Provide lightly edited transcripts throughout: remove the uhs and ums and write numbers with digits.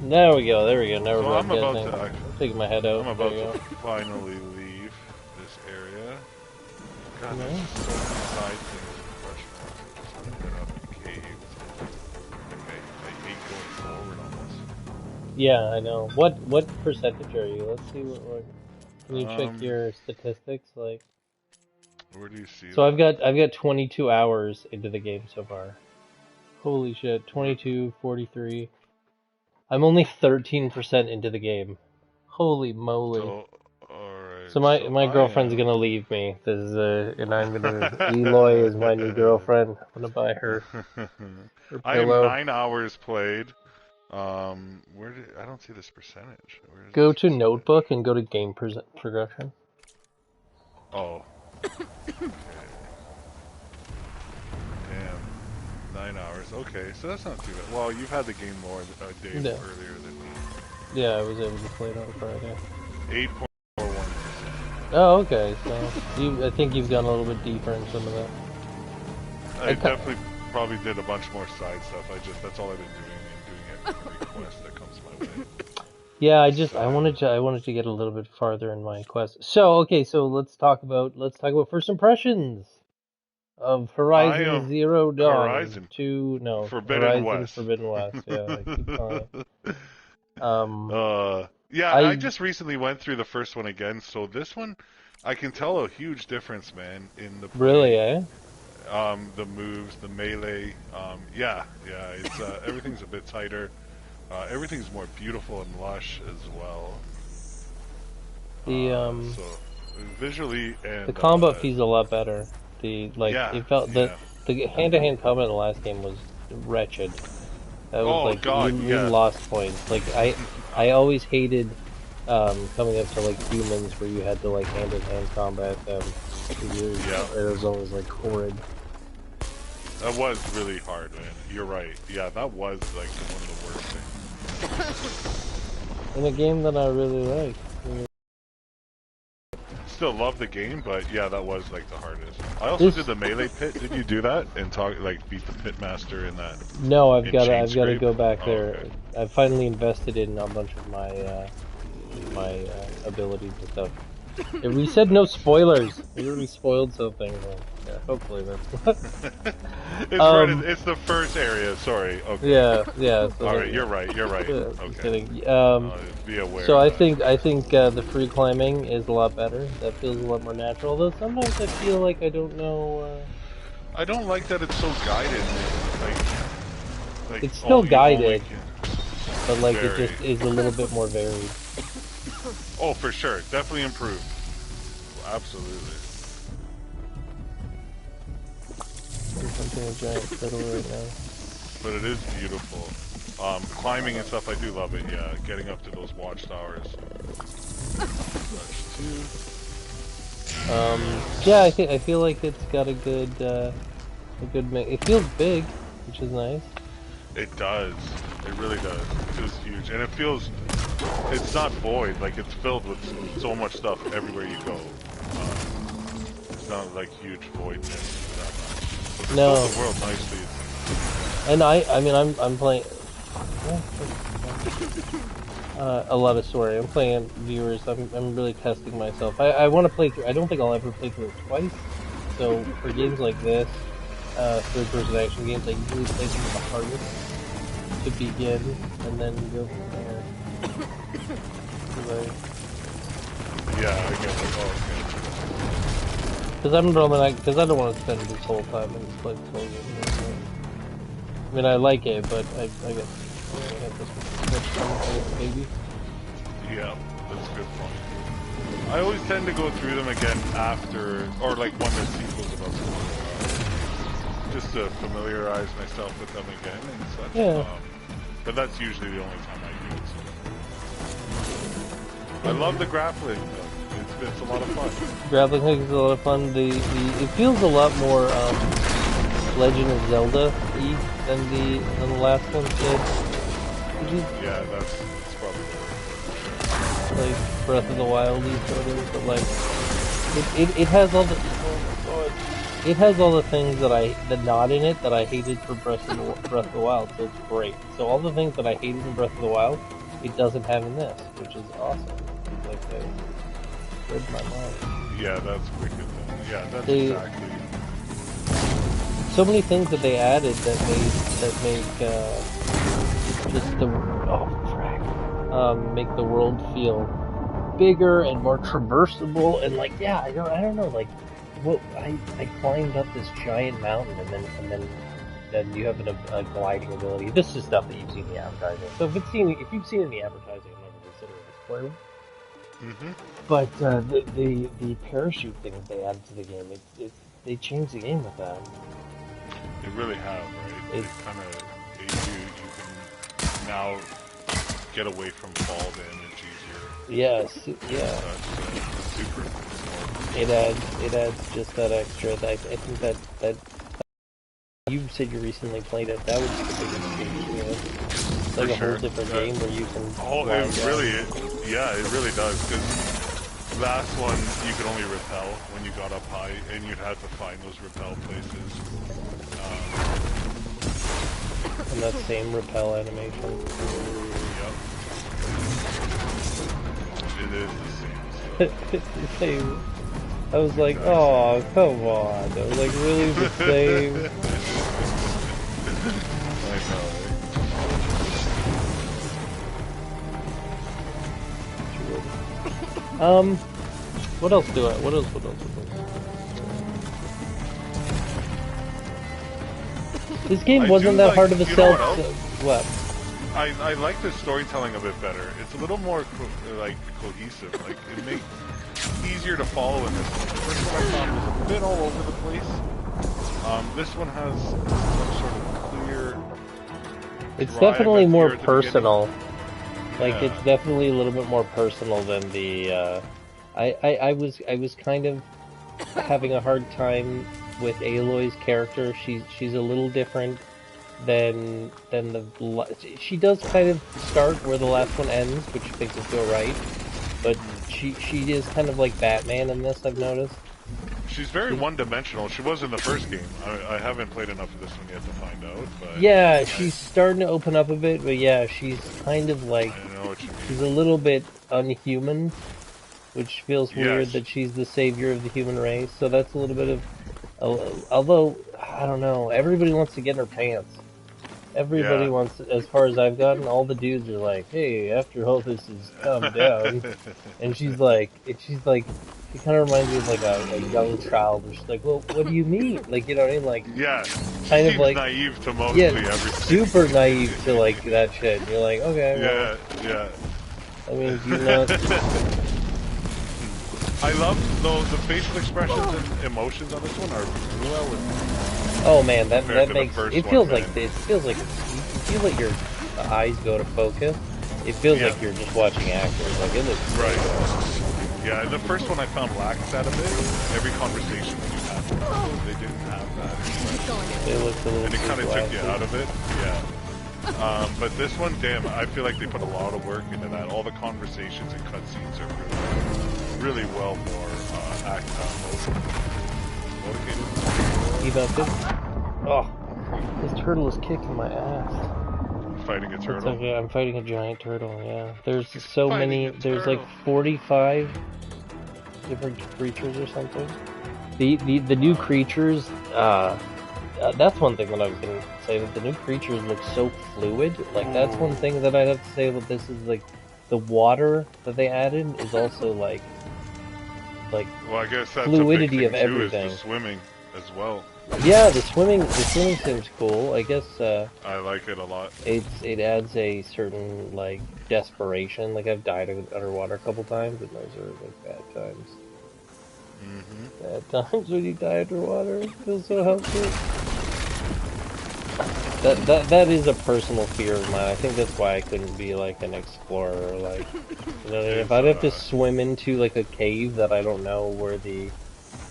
There we go. There we go. Never So I'm about broadcasting. to. I'm taking my head out. I'm There about you to go. finally leave this area. God, there's No. just so many side things to brush past. So I'm head up caves. I hate going forward on Yeah, I know. What percentage are you? Let's see what. Can this. you check your statistics? Like, Where do you see so that? I've got 22 hours into the game so far. Holy shit, Where, 22, 43. I'm only 13% into the game. Holy moly. so, alright, So so my I girlfriend's am. gonna leave me. This is and I'm gonna Eloy is my new girlfriend. I'm gonna buy her I am pillow. 9 hours played. I don't see this percentage. Where is Go this to percentage? notebook and go to game progression. Oh, okay. Damn. 9 hours. Okay, so that's not too bad. Well, you've had the game more a day Yeah. earlier than me. Yeah, I was able to play it on Friday. 8.41%. Oh, okay. So I think you've gone a little bit deeper in some of that. I definitely probably did a bunch more side stuff. That's all I've been doing and doing every quest that comes my way. Yeah, I Side. wanted to get a little bit farther in my quest. So okay, so let's talk about first impressions of I Horizon am Zero Dawn Horizon to no Forbidden Horizon West. Forbidden West. Yeah, I keep calling it. Um, Yeah, I I just recently went through the first one again, so this one I can tell a huge difference, man, in the really, play. eh? The moves, the melee. Yeah, it's everything's a bit tighter. Everything's more beautiful and lush as well. The So visually the and combat feels a lot better. The like yeah, it felt yeah. the hand-to-hand combat in the last game was wretched. That was Oh like you God, you yeah. lost points. Like I always hated coming up to like humans where you had to like hand-in-hand combat them. Yeah, It was always like horrid. that was really hard, man. You're right. Yeah, that was like one of the worst things. In a game that I really like. Still love the game, but yeah, that was like the hardest. I also did This the melee pit. Did you do that and talk like beat the pit master in that no, in chain I've got to scrape? go back Oh, there. okay. I've finally invested in a bunch of my abilities and stuff. Yeah, we said no spoilers. We already spoiled something. Well, yeah, hopefully that's. It's right. It's the first area. Sorry. Okay. Yeah. So All that, right. You're right. You're right. yeah, just Okay. kidding. Be aware So of that. I think the free climbing is a lot better. That feels a lot more natural. Although sometimes I feel like I don't know. I don't like that it's so guided. It's still Oh, you only guided, can. but like it Very. just is a little bit more varied. Oh, for sure. Definitely improved. Absolutely. I'm hunting a giant turtle right now. But it is beautiful. Climbing and stuff, I do love it. Yeah, getting up to those watchtowers. That's two. Yeah, I feel like it's got a good mix. It feels big, which is nice. It does. It really does. It feels huge, and it feels. It's not void. Like it's filled with so much stuff everywhere you go. It's not like huge voidness that much. So they No, built the world nicely. and I mean I'm playing. A lot of story. I'm playing viewers. I'm really testing myself. I want to play through. I don't think I'll ever play through it twice. So for games like this, third-person action games, I usually play them the hardest to begin, and then go from there. Yeah, I get like, oh, Because I don't want to spend this whole time in this place. I mean, I like it, but I guess I have this much time with baby. okay. Yeah, that's a good point. I always tend to go through them again after, or like when there's sequels about to come out, just to familiarize myself with them again and such. Yeah. But that's usually the only time I do it. So. I love the grappling though. It's a lot of fun. Grappling hook is a lot of fun. It feels a lot more Legend of Zelda-y than the last one did. Yeah, that's probably the word. Like Breath of the Wild-y sort of, but like it has all the. Oh my god. it has all the things that not in it that I hated for Breath of the Wild, so it's great. So all the things that I hated in Breath of the Wild, it doesn't have in this, which is awesome. Like, it read my mind. Yeah, that's wicked though. Yeah, that's They, exactly. so many things that they added that make just the make the world feel bigger and more traversable, and like, yeah, I don't know, like, what I climbed up this giant mountain, and then you have a gliding ability. This is stuff that you've seen in the advertising. So if you've seen it in the advertising, I'm never considering it a spoiler. Mm-hmm. But the parachute thing that they added to the game, they changed the game with that. They really have, right? They kind of you can now get away from fall damage easier. Yes, yeah. That's super important. It adds just that extra. I think that you said you recently played it. That would be the biggest change. You know? It's like a whole different game where you can. Oh, it really does. Because last one you could only rappel when you got up high, and you'd have to find those rappel places. And that same rappel animation. Yep. It is the same. I was like, oh, come on. I was like, really the same? I know. What else? What else? This game wasn't that hard of a sell. What? I like the storytelling a bit better. It's a little more cohesive. Like, it makes easier to follow in this one. The first one I found was a bit all over the place. This one has some sort of clear. It's definitely more personal. Like, yeah. It's definitely a little bit more personal than the. I was kind of having a hard time with Aloy's character. She's a little different than she does kind of start where the last one ends, which makes it feel right. But she is kind of like Batman in this, I've noticed. She's very one-dimensional. She was in the first game. I haven't played enough of this one yet to find out. But yeah, she's starting to open up a bit, but yeah, she's kind of like, I know what you mean. She's a little bit unhuman, which feels weird that she's the savior of the human race. So that's a little bit of, although I don't know, everybody wants to get in her pants. Everybody wants, as far as I've gotten, all the dudes are like, hey, after all this is calmed down. And she's like, it kind of reminds me of like a young child. Where she's like, well, what do you mean? Like, you know what I mean? Like, kind of like naive to mostly everything. Super naive to like that shit. And you're like, okay, well, I mean, do you not? I love the facial expressions and emotions on this one are well. Oh man, that makes it feels like you feel like your eyes go to focus. It feels like you're just watching actors. Like, it looks right. Yeah, the first one I found lacked that a bit. Every conversation that you had with them, they didn't have that. It looks a little. And it kind of took you out of it. Yeah. But this one, damn, I feel like they put a lot of work into that. All the conversations and cutscenes are really well more motivated. Oh, this turtle is kicking my ass. Fighting a turtle? Okay, I'm fighting a giant turtle, yeah. There's so many, there's like 45 different creatures or something. The new creatures, that's one thing that I was going to say, that the new creatures look so fluid. Like, that's one thing that I'd have to say about this is, like, the water that they added is also, like well, I guess that's fluidity a big thing of everything. Too, is the swimming as well. Yeah, the swimming seems cool. I guess I like it a lot. It adds a certain like desperation. Like, I've died underwater a couple times, and those are like bad times. Bad times when you die underwater. It feels so helpless. That is a personal fear of mine. I think that's why I couldn't be like an explorer. Like, you know, if I'd have to swim into like a cave that I don't know where the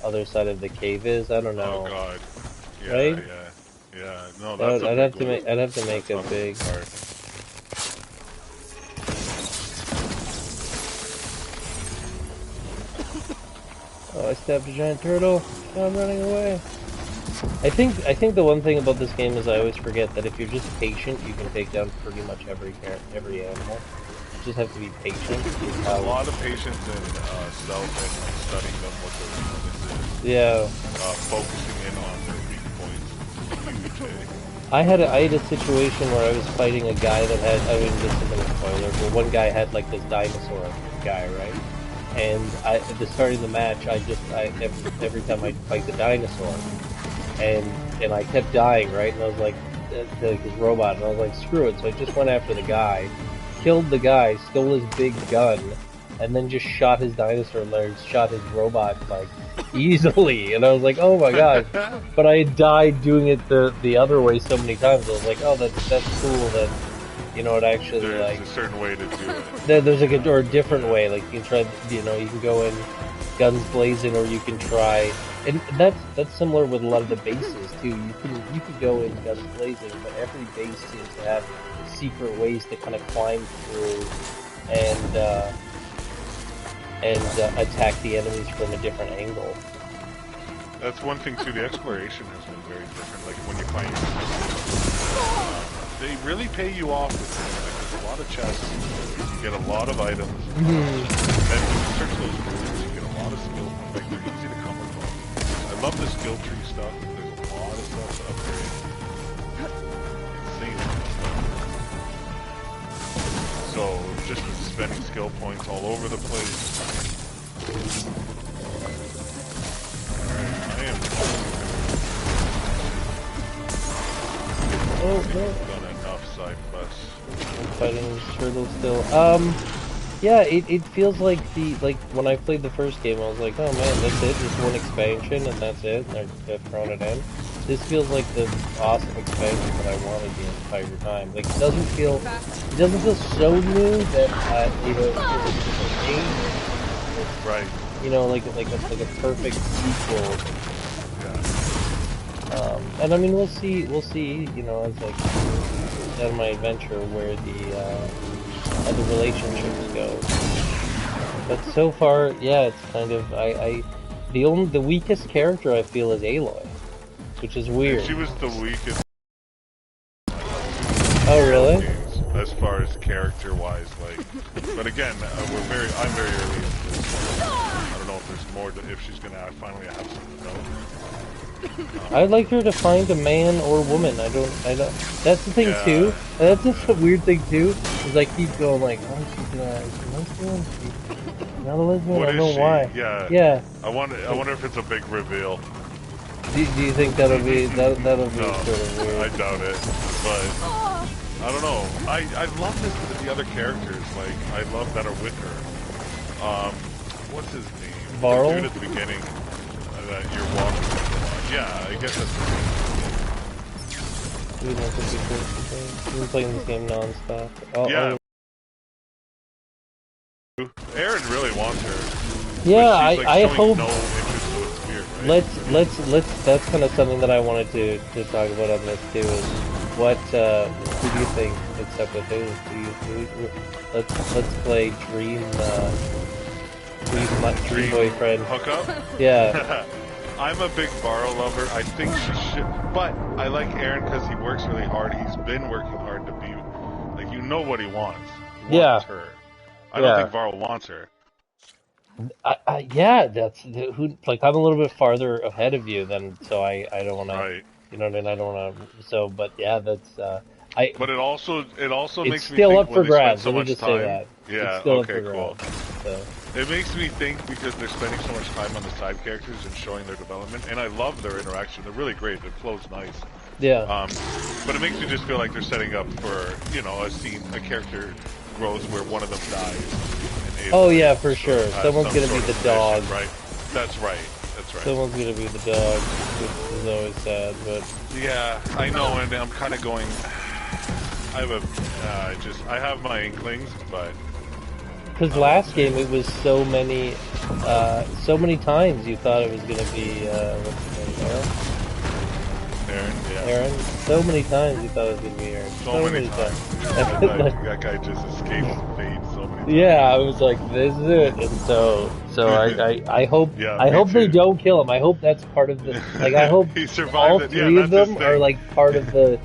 other side of the cave is, I don't know. Oh god. Yeah, right? Yeah. No, that's I'd have to make a big part. Oh, I stabbed a giant turtle. Now I'm running away. I think the one thing about this game is I always forget that if you're just patient, you can take down pretty much every animal. You just have to be patient. A lot of patience and stealth and like studying them what their weakness is. Yeah. Focusing in on their weak points. Huge, eh? I had a situation where I was fighting a guy that had, I mean, this isn't a spoiler, but one guy had like this dinosaur guy, right? And at the start of the match, every time I'd fight the dinosaur, and I kept dying, right? And I was like, his robot, and I was like, screw it. So I just went after the guy, killed the guy, stole his big gun, and then just shot his dinosaur legs, shot his robot, like, easily. And I was like, oh my god. But I had died doing it the other way so many times. I was like, oh, that's cool that, you know, it actually, there's like... a certain way to do it. There's like a different way. Like, you can try, you know, you can go in guns blazing, or you can try... And that's similar with a lot of the bases, too. You could go in guns blazing, but every base seems to have secret ways to kind of climb through and attack the enemies from a different angle. That's one thing too, the exploration has been very different. Like when you find they really pay you off with it. Like there's a lot of chests, you get a lot of items, and when you search those rooms, you get a lot of skill points. Like they're easy to come across. I love the skill tree stuff. There's a lot of stuff to upgrade. Insane stuff. So just spending skill points all over the place. I am done enough side quests. I'm fighting this turtle still. Yeah, it feels like when I played the first game, I was like, oh man, that's it, just one expansion and that's it, and they're throwing it in. This feels like the awesome expansion that I wanted the entire time. Like, it doesn't feel so new that, you know, it's a game. Right. You know, like a perfect sequel. Yeah. And I mean, we'll see, you know, as like, on my adventure where the relationships go. But so far, yeah, it's kind of, the weakest character I feel is Aloy. Which is weird. And she was the weakest. Oh, really? As far as character-wise, like. But again, I'm very early into this. I don't know if there's more. If she's gonna finally have some development. I'd like her to find a man or woman. I don't. That's the thing too. That's just a weird thing too. Is I keep going like, oh, she's a lesbian. She's not a lesbian. I don't know why. Yeah. Yeah. I wonder if it's a big reveal. Do you think that'll be no, sort of weird? I doubt it, but I don't know. I love this with the other characters. Like I love that are with her. What's his name? Varl? The dude at the beginning that you're walking with. Yeah, I guess that's the name. We've been playing this game non-stop. Yeah. Aaron really wants her. Yeah, like, I hope. No interest, so it's weird, right? Let's. That's kind of something that I wanted to talk about on this too. Is what who do you think? Except with who? Let's play Dream boyfriend. Hook up? Yeah. I'm a big Varl lover. I think she should, but I like Aaron because he works really hard. He's been working hard to be, like, you know what he wants. He wants her. I don't think Varl wants her. Yeah, that's who. Like, I'm a little bit farther ahead of you than, so I don't want to. You know what I mean? I don't want to. So, but yeah, that's. But it also makes me still think up for when grabs. they spend so much time. Say that. Yeah. It's still Okay. Up for Cool. grabs, so. It makes me think because they're spending so much time on the side characters and showing their development, and I love their interaction. They're really great. It flows nice. Yeah. But it makes me just feel like they're setting up for, you know, a character growth where one of them dies. Oh yeah, for sure. Someone's gonna be the dog. Right. That's right. Someone's gonna be the dog, which is always sad, but... Yeah, I know, and I'm kind of going... I have my inklings, but... Because last game it was so many times you thought it was gonna be, what's his name, Aaron, yeah. Aaron? So many times you thought it was gonna be Aaron. So many times. That guy just escaped fate so many times. Yeah, I was like, this is it. And so So I hope Yeah, I me hope they too. don't kill him. I hope that's part of the like. I hope He survived all it. Yeah, three of that's his them are thing. like part of the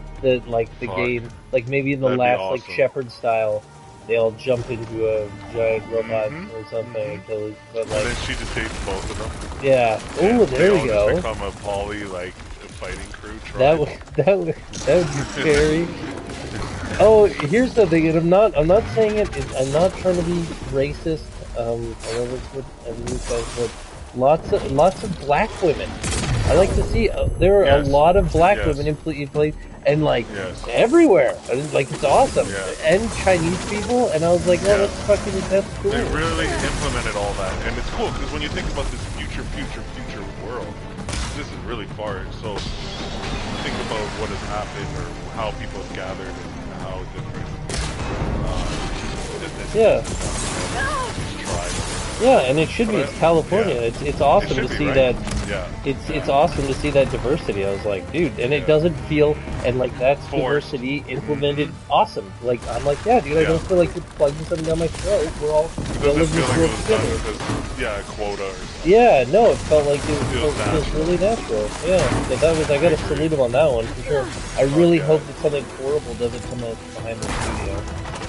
like the Fuck, game. Like maybe in the that'd be last like awesome. Shepherd style, they all jump into a giant robot Mm-hmm. or something Mm-hmm. and kill it. But And like, then she just takes both of them, yeah. and Oh, they there we all just go. become a poly like fighting crew That tribe. would that would be scary. Oh, here's the thing, and I'm not saying it. I'm not trying to be racist. I know that's what everybody says, but lots of black women. I like to see there are a Yes. lot of black women Yes. in play, and like Yes. everywhere. I mean, like it's awesome. Yeah. And Chinese people, and I was like, oh, Yeah. that's cool. They really implemented all that, and it's cool because when you think about this future world, this is really far. So think about what has happened or how people have gathered and how different Yeah. tribes. Yeah, and it should be. It's California. Yeah. It's awesome It to should be, see right? that. Yeah. It's awesome to see that diversity. I was like, dude, and it Yeah. doesn't feel and like that's Forced. diversity implemented awesome. Like I'm like, yeah, dude, I Yeah. don't feel like you're plugging something down my throat. We're all It we all doesn't live feel this like it world was done together. because, a quota or something. Yeah, no, it felt like it Feels feels natural. really natural. Yeah, so that was I gotta agree. salute him on that one for sure. I really yeah. hope that something horrible doesn't come out behind the studio,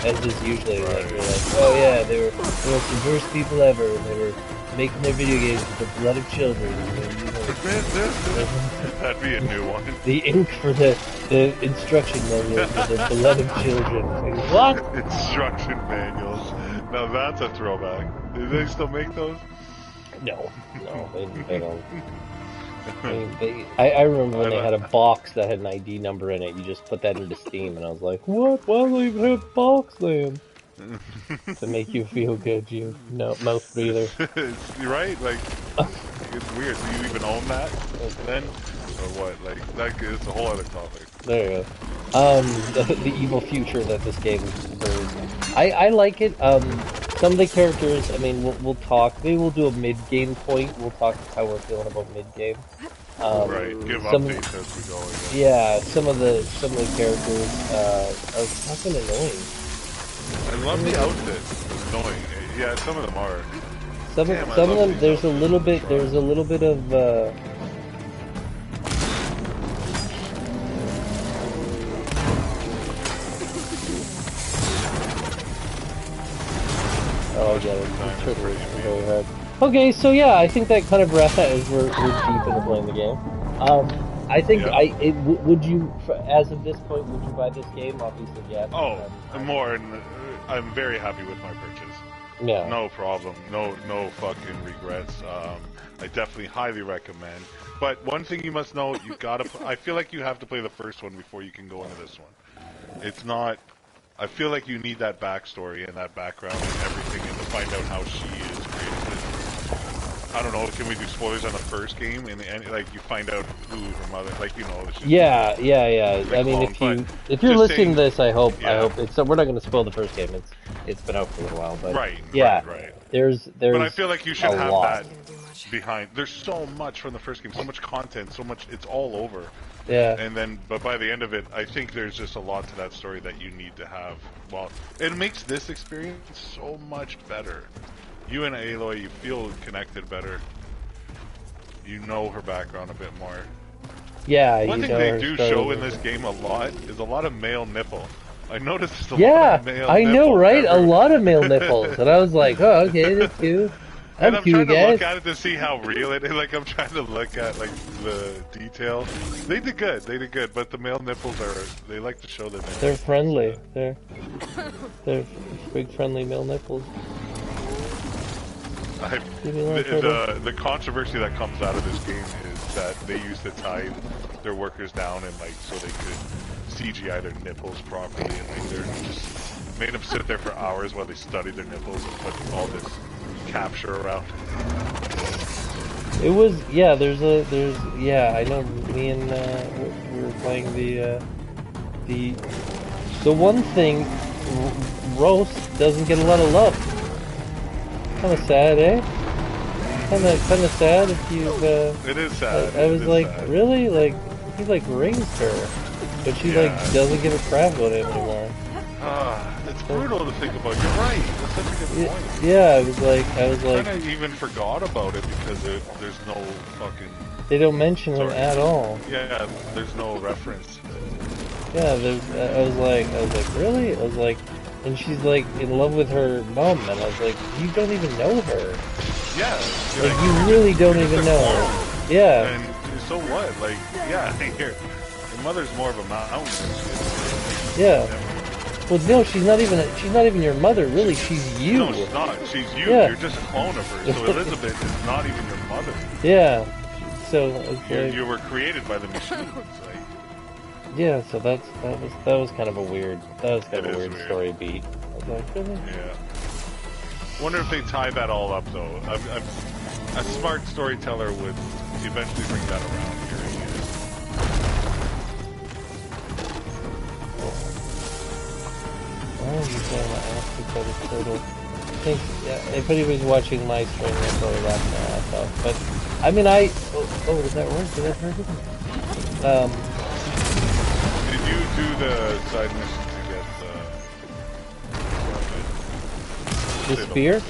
as is usually like Right. they're like, oh yeah, they were the most diverse people ever, and they were making their video games with the blood of children. And, you know, That'd be a new one. the ink for the instruction manual for the blood of children. Like, what? Instruction manuals. Now that's a throwback. Do they still make those? No, they don't. I remember when they had a box that had an ID number in it. You just put that into Steam, and I was like, what? Why do they even have a box then? To make you feel good, you mouth breather. You're right. Like it's weird. Do you even own that then, or what? Like that is a whole other topic. There you go. The evil future that this game brings. I like it. Some of the characters, I mean, we'll talk. Maybe we'll do a mid-game point. We'll talk how we're feeling about mid-game. Right. Give updates as we go. Yeah, some of the characters are fucking annoying. I love the outfit. It's annoying. Yeah, some of them are. Some of them, there's a little bit of. Oh, yeah, it's totally very hard. Okay, so yeah, I think that kind of wraps that as we're deep into playing the game. I think would you, as of this point, would you buy this game? Obviously, yes. Oh, more. I'm very happy with my purchase. Yeah. No problem. No fucking regrets. I definitely highly recommend. But one thing you must know, you gotta. I feel like you have to play the first one before you can go into this one. It's not. I feel like you need that backstory and that background and everything, and to find out how she is created. I don't know. Can we do spoilers on the first game? And like you find out who her mother, like Yeah. I mean, if you're listening to this, I hope it's. So we're not going to spoil the first game. It's been out for a little while, but right. There's. But I feel like you should have lot. that behind. There's so much from the first game, so much content, so much. It's all over. Yeah. And then, but by the end of it, I think there's just a lot to that story that you need to have. Well, it makes this experience so much better. You and Aloy, you feel connected better. You know her background a bit more. Yeah. One thing they do show in this game a lot is a lot of male nipple. I noticed there's a lot of male I know, right? everywhere. A lot of male nipples, and I was like, oh, okay, that's cute. And I'm cute, trying to guys. look at it to see how real it is. Like, I'm trying to look at, like, the detail. They did good, but the male nipples they like to show their nipples. They're friendly. They're big friendly male nipples. The controversy that comes out of this game is that they used to tie their workers down and, like, so they could CGI their nipples properly, and, like, they're just made them sit there for hours while they studied their nipples and put all this capture around. It was I know me and we were playing the one thing roast doesn't get a lot of love. Kind of sad, eh? Kind of sad if you've it is sad. I was like, sad. Really? Like he like raised her, but she like doesn't give a crap about it anymore. It's brutal to think about. You're right. That's such a good point. Yeah, I was like, I kind of even forgot about it because there's no fucking. They don't mention him at all. Yeah, there's no reference. Yeah, I was like, really? I was like, and she's like in love with her mom, and I was like, you don't even know her. Yeah. Like you really don't even know her. Yeah. And so what? Like, yeah, your mother's more of a mountain than she is. Yeah. Well, no, she's not even your mother, really. She's you. No, she's not. She's you. Yeah. You're just a clone of her. So Elizabeth is not even your mother. Yeah. So it's like, you were created by the machines. Like, yeah. So that was kind of a weird weird story beat. I was like, really? Yeah. Wonder if they tie that all up though. A smart storyteller would eventually bring that around. Here he is. Oh, you said my ass because it's turtle. I think, yeah, if anybody's watching my stream, they're probably laughing their ass off. But, I mean, did that work? Did that hurt him? Did you do the side mission to get the spear?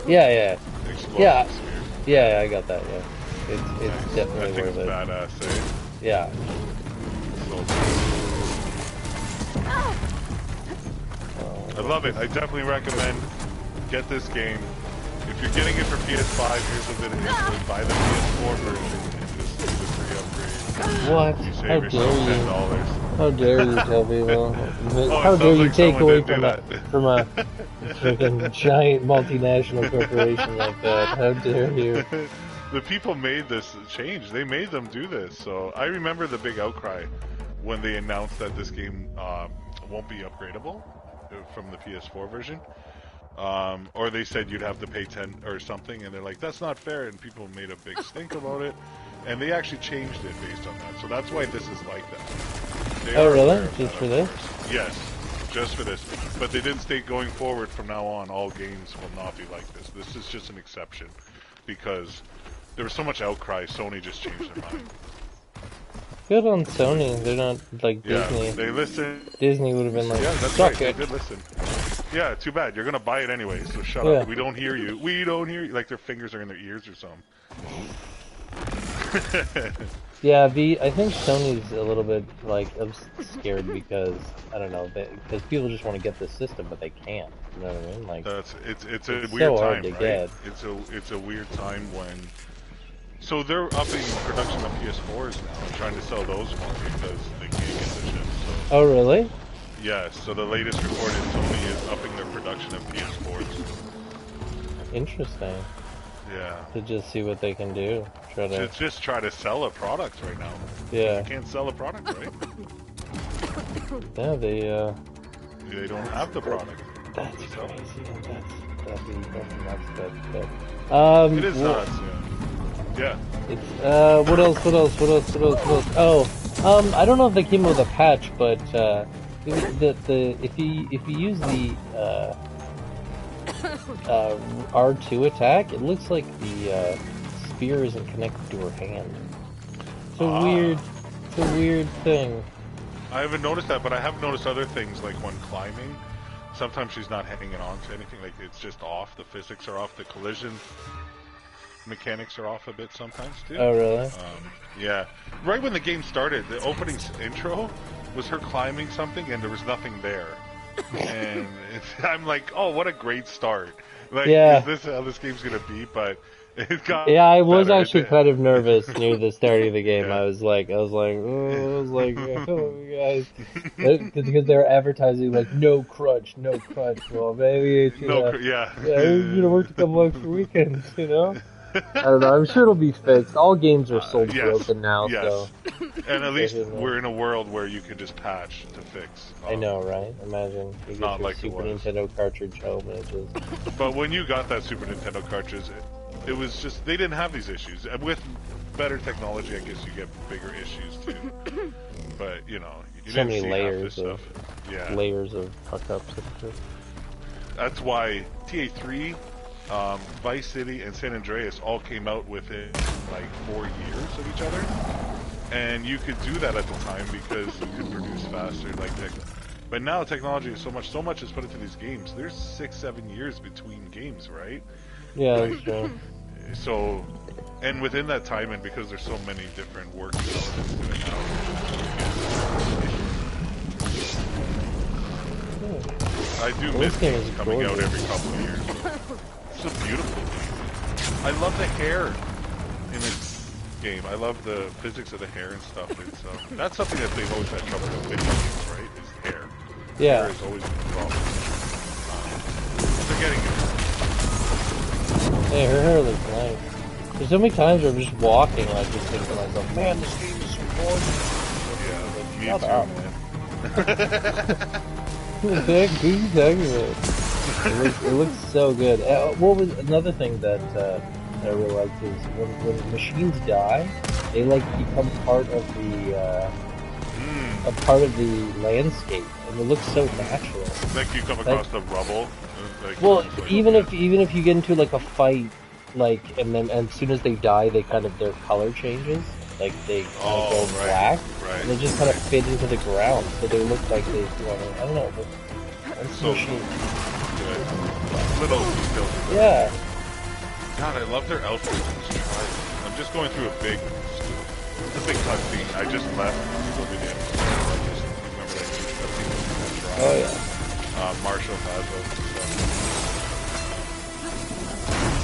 Yeah. Yeah. Explosive spear. Yeah, I got that, yeah. It's definitely worth it. Badass, eh? Yeah. I love it. I definitely recommend get this game. If you're getting it for PS5, here's what it is. Buy the PS4 version and just do the free upgrade. What? You save How yourself dare you? $10. How dare you tell people? How dare you like take away from that. from a freaking giant multinational corporation like that? How dare you? The people made this change. They made them do this. So I remember the big outcry when they announced that this game won't be upgradable from the PS4 version. Or they said you'd have to pay 10 or something, and they're like, that's not fair, and people made a big stink about it, and they actually changed it based on that. So that's why this is like that. Oh, really? Just for this? Yes, just for this. But they didn't state going forward from now on, all games will not be like this. This is just an exception, because there was so much outcry, Sony just changed their mind. Good on Sony. They're not like Disney. Yeah, they listened. Disney would have been like, yeah, that's suck right, it. They did listen. Yeah, too bad. You're gonna buy it anyway, so shut up. We don't hear you. We don't hear you. Like their fingers are in their ears or something. Yeah, I think Sony's a little bit like scared because I don't know, because people just want to get this system, but they can't. You know what I mean? Like it's a weird so time, hard to right? get. It's a weird time when. So they're upping production of PS4s now and trying to sell those more because they can't get the chips. So. Oh really? Yes. So the latest report is Sony is upping their production of PS4s. Interesting. Yeah. To just see what they can do. Just try to sell a product right now. Yeah. You can't sell a product, right? Yeah, they don't have the product. That's crazy. That's nuts. It is nuts, yeah. It's what else? Oh, I don't know if they came up with a patch, but if you use the R2 attack, it looks like the spear isn't connected to her hand. It's a weird thing. I haven't noticed that, but I have noticed other things, like when climbing, sometimes she's not hanging on to anything, like it's just off, the physics are off, the collision mechanics are off a bit sometimes too. Oh really? Yeah. Right when the game started, the opening intro was her climbing something and there was nothing there. And I'm like, oh, what a great start. Like, is this how this game's gonna be? But it got I was actually kind of nervous near the start of the game. Yeah. I was like, oh guys, because they're advertising like no crunch. Well, maybe it's we're gonna work a couple extra weekends, you know. I don't know. I'm sure it'll be fixed. All games are sold broken now, so. And at least we're in a world where you can just patch to fix. I know, right? Imagine you get your Super Nintendo cartridge home and it just. But when you got that Super Nintendo cartridge, it was just they didn't have these issues. And with better technology, I guess you get bigger issues too. But you know, you so didn't many see layers half of this stuff. layers of fuck-ups and shit. That's why TA3. Vice City and San Andreas all came out within like 4 years of each other, and you could do that at the time because you could produce faster. Like But now technology is so much is put into these games. There's 6-7 years between games, right? Yeah, Like, that's true. so, and within that time, and because there's so many different working elements to it now, I do miss games coming out every couple of years. It's a beautiful game. I love the hair in its game. I love the physics of the hair and stuff. It's that's something that they've always had trouble with video games, right? Is hair. Yeah. Hair is always been a problem. They're getting it. Hey, her hair looks nice. There's so many times where I'm just walking and I just think to myself, man, this game is so gorgeous. Yeah, me too, man. It looks so good. What was another thing that I really liked is when machines die, they like become part of the a part of the landscape, and it looks so natural. Like you come across the rubble. Like, well, even if you get into like a fight, like and as soon as they die, their color changes. Like they kind of go black, and they just kind of fit into the ground, so they look like they. I don't know. It's so machine. Little details. Yeah. God, I love their outfits in this trial. I'm just going through a big cutscene. I just left. I just remember that huge cutscene. Oh yeah. Marshall Mazos and stuff.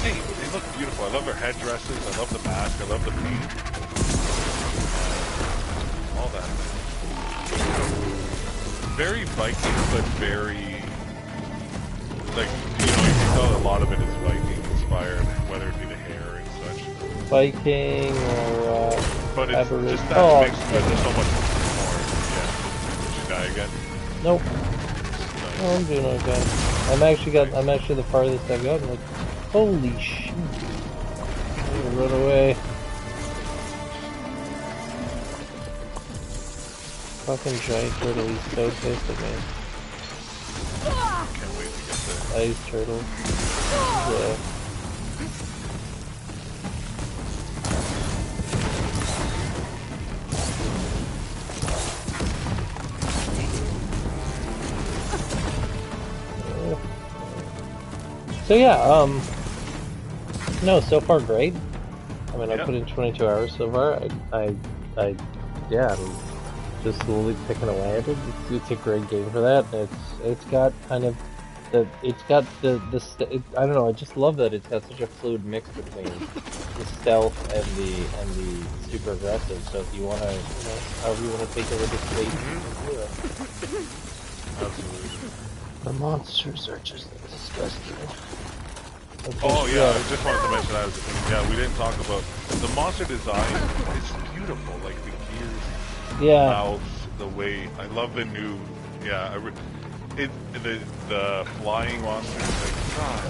Hey, they look beautiful. I love their headdresses. I love the mask. I love the paint. All that. Very Viking, but very like you can tell a lot of it is Viking inspired, whether it be the hair and such. Viking or but it's just that mixed with so much more. Yeah. Did you die again? Nope. Nice. No, I'm doing okay. I'm actually the farthest I've gotten. Like, holy shit! I'm gonna run away. Fucking giant turtle, he's so pissed at me. Can't wait to get there. Ice turtle. Yeah. So yeah, no, so far great. I mean, I put in 22 hours so far. Yeah, I'm just slowly picking away at it. It's a great game for that. It's got kind of I don't know. I just love that it's got such a fluid mix between the stealth and the super aggressive. So if you want to, however you want to take it with the state, you can do it. Absolutely. The monsters are just disgusting. Okay, oh yeah, I just wanted to mention that as a thing. Yeah, we didn't talk about the monster design. It's beautiful, like the gears, mouths, the way. I love the new. Yeah, the flying monsters. Like God,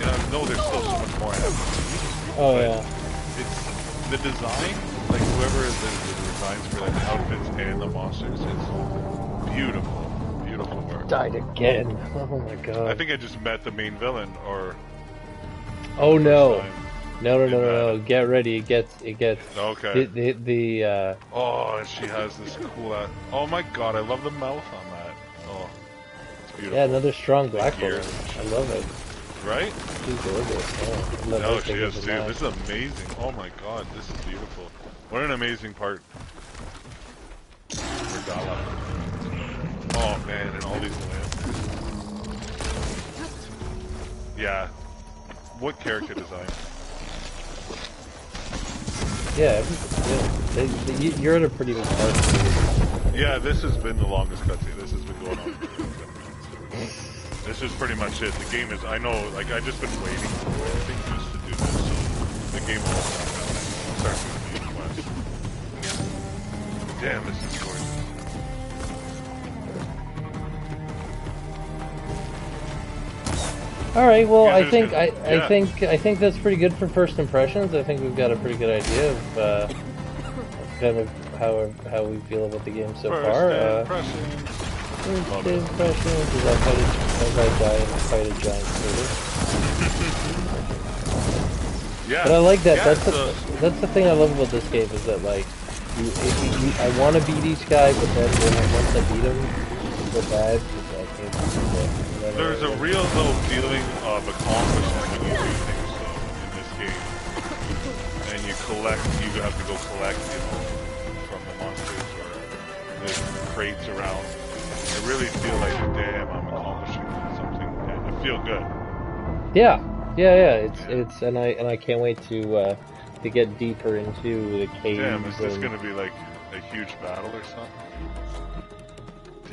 I know there's still so much more I have to see. Oh yeah. It's the design. Like whoever is the designs for like the outfits and the monsters. It's beautiful. Beautiful work. Died again. Oh my god. I think I just met the main villain, or. Oh no. No. Get ready. It gets. Okay. The Oh, and she has this cool. Oh my god, I love the mouth on that. Oh, it's beautiful. Yeah, another strong black belt. I love it. Right? She's gorgeous. Oh, no, she is too. This is amazing. Oh my god, this is beautiful. What an amazing part. Regala. Oh man, and all these lamps. Yeah. What character design? Yeah, you're at a pretty good part. Yeah, this has been the longest cutscene. This has been going on. This is pretty much it. The game is, I know, like, I've just been waiting for everything just to do this, so the game will start doing the quest. Damn, this is gorgeous. All right, well, I think that's pretty good for first impressions. I think we've got a pretty good idea of kind of how we feel about the game so far. First impressions is I fight a giant turtle. Yeah, but I like that. That's the thing I love about this game is that like I want to beat each guy, but then once I beat him, so bad because I can't do it. There's a real though feeling of accomplishment when you do things though in this game, and you collect. You have to go collect, you know, from the monsters or the crates around. I really feel like, damn, I'm accomplishing something. And I feel good. Yeah. It's and I can't wait to get deeper into the caves. Damn, is this gonna be like a huge battle or something?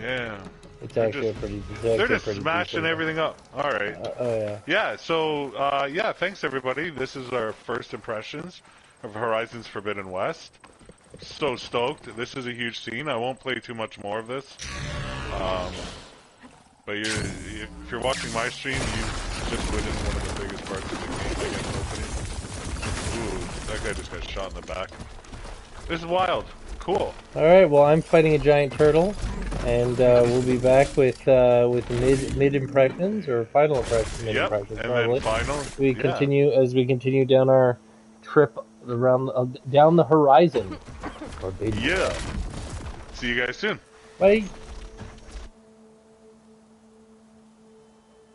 Damn. It's actually pretty. They're just smashing everything up. All right. Oh yeah. Yeah. So yeah, thanks everybody. This is our first impressions of Horizon's Forbidden West. So stoked. This is a huge scene. I won't play too much more of this. But if you're watching my stream, you just witnessed one of the biggest parts of the game, I guess, opening. Ooh, that guy just got shot in the back. This is wild. Cool. Alright, well I'm fighting a giant turtle, and we'll be back with mid impressions, or final impressions, impressions, and probably. then final. We continue down our trip around down the horizon. Yeah. See you guys soon. Bye.